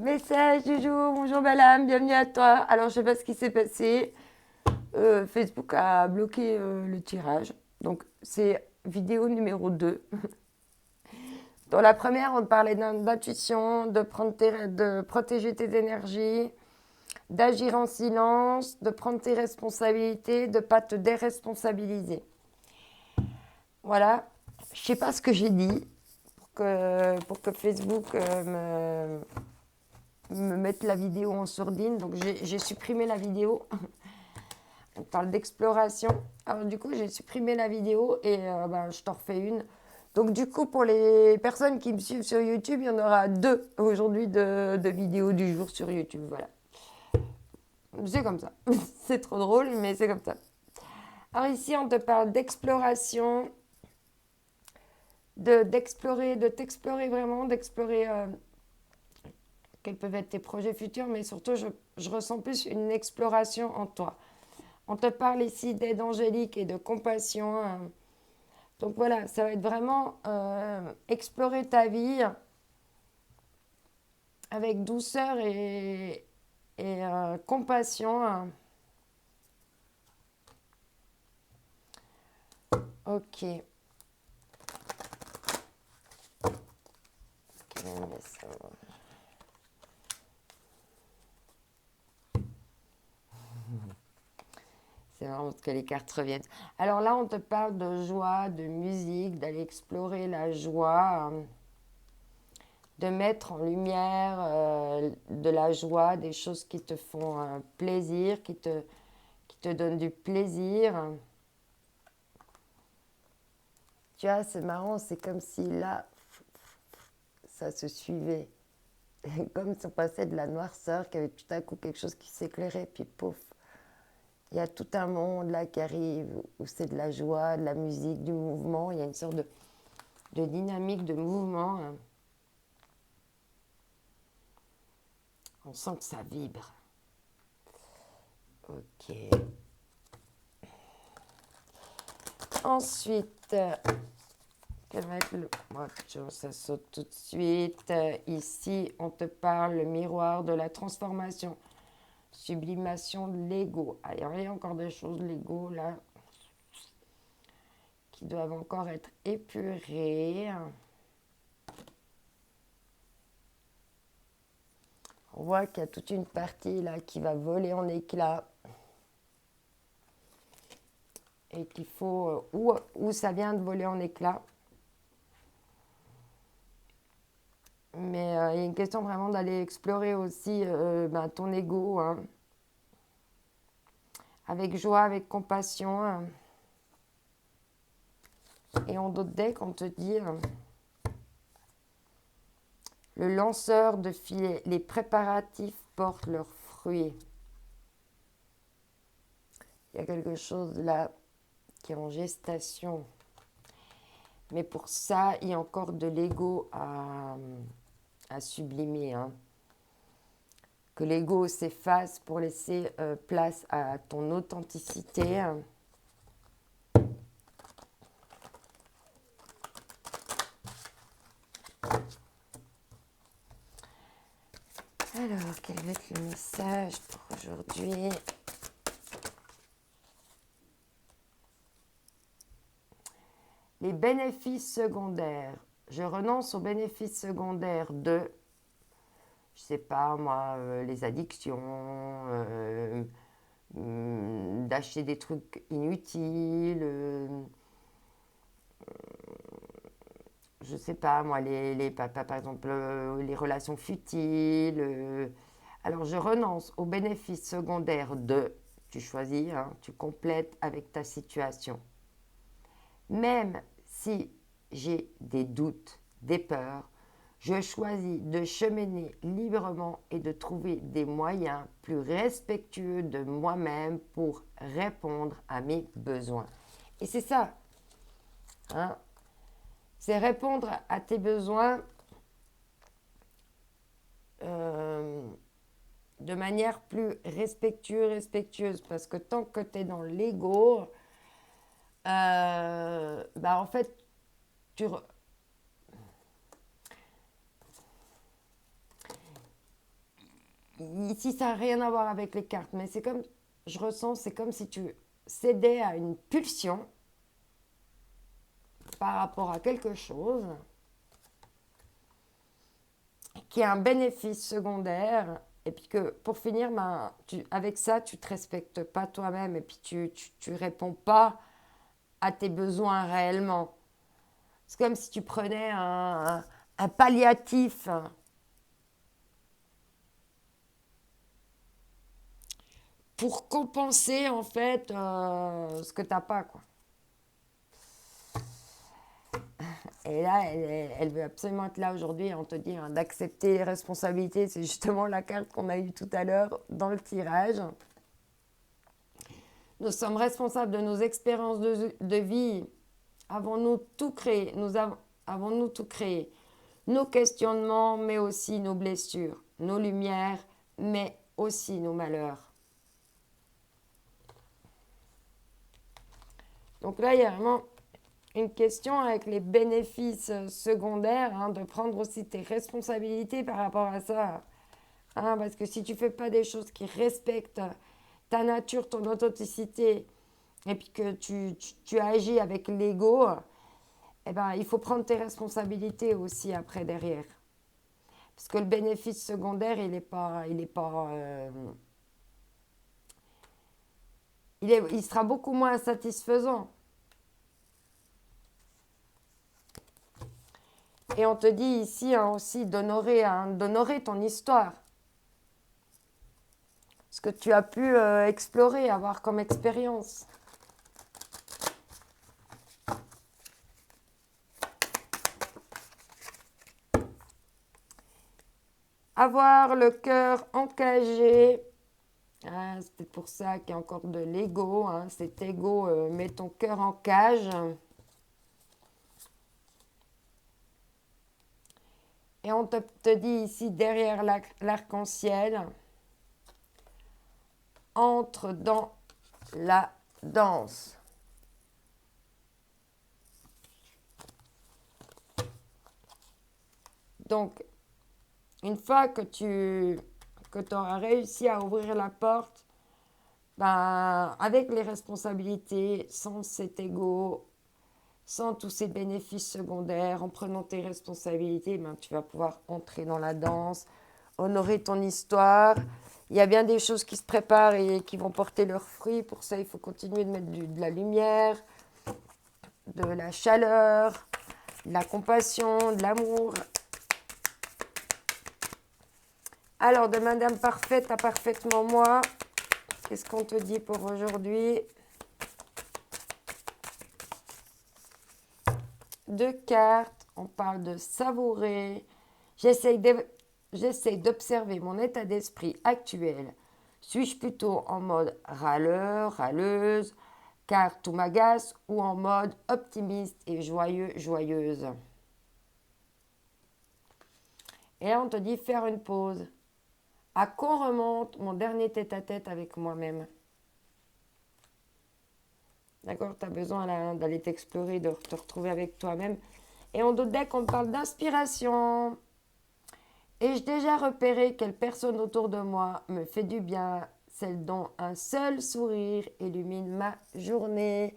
Message du jour, bonjour Balam, bienvenue à toi. Alors je sais pas ce qui s'est passé. Facebook a bloqué le tirage. Donc c'est vidéo numéro 2. Dans la première, on te parlait d'intuition, de protéger tes énergies, d'agir en silence, de prendre tes responsabilités, de ne pas te déresponsabiliser. Voilà, je sais pas ce que j'ai dit pour que Facebook me mette la vidéo en sourdine. Donc j'ai supprimé la vidéo. On parle d'exploration. Alors du coup, j'ai supprimé la vidéo et je t'en refais une. Donc du coup, pour les personnes qui me suivent sur YouTube, il y en aura 2 aujourd'hui de vidéos du jour sur YouTube. Voilà. C'est comme ça. C'est trop drôle, mais c'est comme ça. Alors ici, on te parle d'exploration, de t'explorer vraiment, d'explorer quels peuvent être tes projets futurs, mais surtout, je ressens plus une exploration en toi. On te parle ici d'aide angélique et de compassion. Donc voilà, ça va être vraiment explorer ta vie avec douceur et compassion. Ok. C'est vraiment que les cartes reviennent. Alors là, on te parle de joie, de musique, d'aller explorer la joie, de mettre en lumière de la joie, des choses qui te font plaisir, qui te donnent du plaisir. Tu vois, c'est marrant, c'est comme si là, ça se suivait. Comme si on passait de la noirceur, qu'il y avait tout à coup quelque chose qui s'éclairait, puis pouf, il y a tout un monde là qui arrive, où c'est de la joie, de la musique, du mouvement, il y a une sorte de dynamique, de mouvement. On sent que ça vibre. Ok. Ensuite, quel va être le... ça saute tout de suite. Ici, on te parle le miroir de la transformation. Sublimation de l'ego. Allez, il y a encore des choses, l'ego, là, qui doivent encore être épurées. On voit qu'il y a toute une partie là qui va voler en éclats et qu'il faut où ça vient de voler en éclats. Mais il y a une question vraiment d'aller explorer aussi ton ego avec joie, avec compassion. Et en d'autres decks, on te dit le lanceur de filet, les préparatifs portent leurs fruits. Il y a quelque chose là qui est en gestation. Mais pour ça, il y a encore de l'ego à sublimer. Que l'ego s'efface pour laisser place à ton authenticité. Alors, quel va être le message pour aujourd'hui? Les bénéfices secondaires. Je renonce aux bénéfices secondaires de, je sais pas moi, les addictions, d'acheter des trucs inutiles, je sais pas moi, par exemple, les relations futiles. Alors, je renonce aux bénéfices secondaires de, tu choisis, tu complètes avec ta situation. Même si j'ai des doutes, des peurs, je choisis de cheminer librement et de trouver des moyens plus respectueux de moi-même pour répondre à mes besoins. Et c'est ça, c'est répondre à tes besoins de manière plus respectueuse. Parce que tant que tu es dans l'ego, en fait, ici, ça n'a rien à voir avec les cartes, mais c'est comme, je ressens, c'est comme si tu cédais à une pulsion par rapport à quelque chose qui a un bénéfice secondaire, et puis que pour finir, ben, avec ça, tu ne te respectes pas toi-même, et puis tu réponds pas à tes besoins réellement. C'est comme si tu prenais un palliatif pour compenser en fait ce que tu n'as pas, quoi. Et là, elle veut absolument être là aujourd'hui. On te dit hein, d'accepter les responsabilités. C'est justement la carte qu'on a eue tout à l'heure dans le tirage. Nous sommes responsables de nos expériences de vie. Avons-nous tout créé? Avons-nous tout créé? Nos questionnements, mais aussi nos blessures. Nos lumières, mais aussi nos malheurs. Donc là, il y a vraiment une question avec les bénéfices secondaires, hein, de prendre aussi tes responsabilités par rapport à ça. Hein, parce que si tu ne fais pas des choses qui respectent ta nature, ton authenticité, et puis que tu agis avec l'ego, eh ben, il faut prendre tes responsabilités aussi après derrière. Parce que le bénéfice secondaire, il sera beaucoup moins satisfaisant. Et on te dit ici hein, aussi d'honorer ton histoire. Ce que tu as pu explorer, avoir comme expérience. Avoir le cœur encagé. Ah, c'est peut-être pour ça qu'il y a encore de l'ego. Hein. Cet ego met ton cœur en cage. Et on te dit ici, derrière l'arc-en-ciel, entre dans la danse. Donc, une fois que tu auras réussi à ouvrir la porte, ben, avec les responsabilités, sans cet ego, sans tous ces bénéfices secondaires, en prenant tes responsabilités, ben, tu vas pouvoir entrer dans la danse, honorer ton histoire. Il y a bien des choses qui se préparent et qui vont porter leurs fruits. Pour ça, il faut continuer de mettre de la lumière, de la chaleur, de la compassion, de l'amour. Alors, de Madame Parfaite à Parfaitement Moi, qu'est-ce qu'on te dit pour aujourd'hui? 2 cartes, on parle de savourer. J'essaie d'observer mon état d'esprit actuel. Suis-je plutôt en mode râleur, râleuse, car tout m'agace, ou en mode optimiste et joyeux, joyeuse? Et là, on te dit faire une pause. À quand remonte mon dernier tête-à-tête avec moi-même? D'accord, tu as besoin d'aller t'explorer, de te retrouver avec toi-même. Et on doute dès qu'on parle d'inspiration. Ai-je déjà repéré quelle personne autour de moi me fait du bien, celle dont un seul sourire illumine ma journée?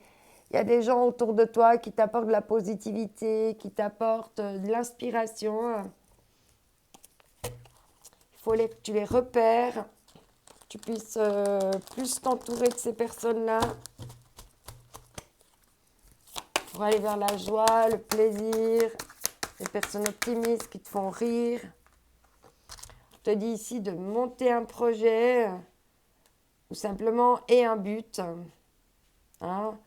Il y a des gens autour de toi qui t'apportent de la positivité, qui t'apportent de l'inspiration. Il faut que tu les repères, que tu puisses plus t'entourer de ces personnes-là pour aller vers la joie, le plaisir, les personnes optimistes qui te font rire. Je te dis ici de monter un projet ou simplement et un but, hein,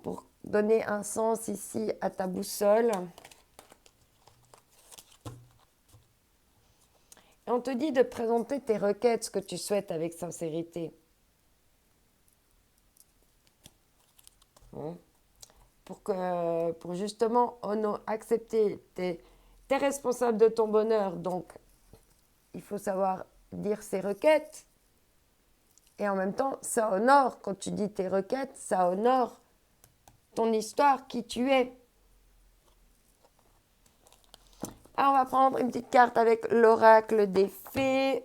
pour donner un sens ici à ta boussole. Et on te dit de présenter tes requêtes, ce que tu souhaites avec sincérité. Bon. Pour justement accepter, t'es responsable de ton bonheur, donc il faut savoir dire ses requêtes. Et en même temps, ça honore, quand tu dis tes requêtes, ça honore ton histoire, qui tu es. Alors, on va prendre une petite carte avec l'oracle des fées.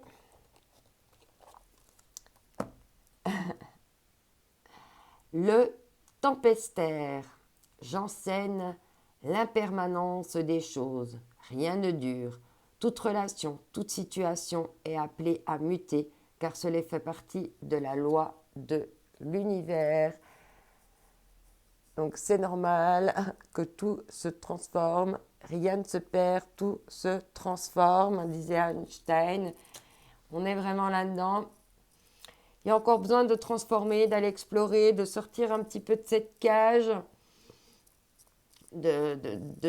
Le tempestaire. J'enseigne l'impermanence des choses. Rien ne dure. Toute relation, toute situation est appelée à muter, car cela fait partie de la loi de l'univers. Donc c'est normal que tout se transforme, rien ne se perd, tout se transforme, disait Einstein. On est vraiment là-dedans. Il y a encore besoin de transformer, d'aller explorer, de sortir un petit peu de cette cage,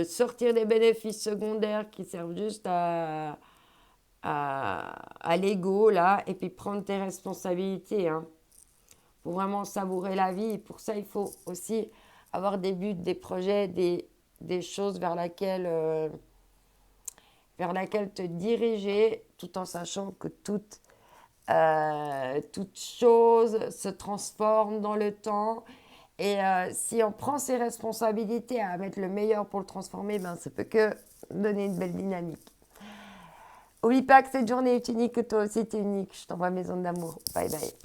sortir des bénéfices secondaires qui servent juste à l'ego, là, et puis prendre tes responsabilités, hein, pour vraiment savourer la vie. Et pour ça, il faut aussi avoir des buts, des projets, des choses vers laquelle te diriger, tout en sachant que toute chose se transforme dans le temps. Et si on prend ses responsabilités à mettre le meilleur pour le transformer, ben, ça peut que donner une belle dynamique. Oublie pas que cette journée est unique, que toi aussi tu es unique. Je t'envoie mes ondes d'amour. Bye bye.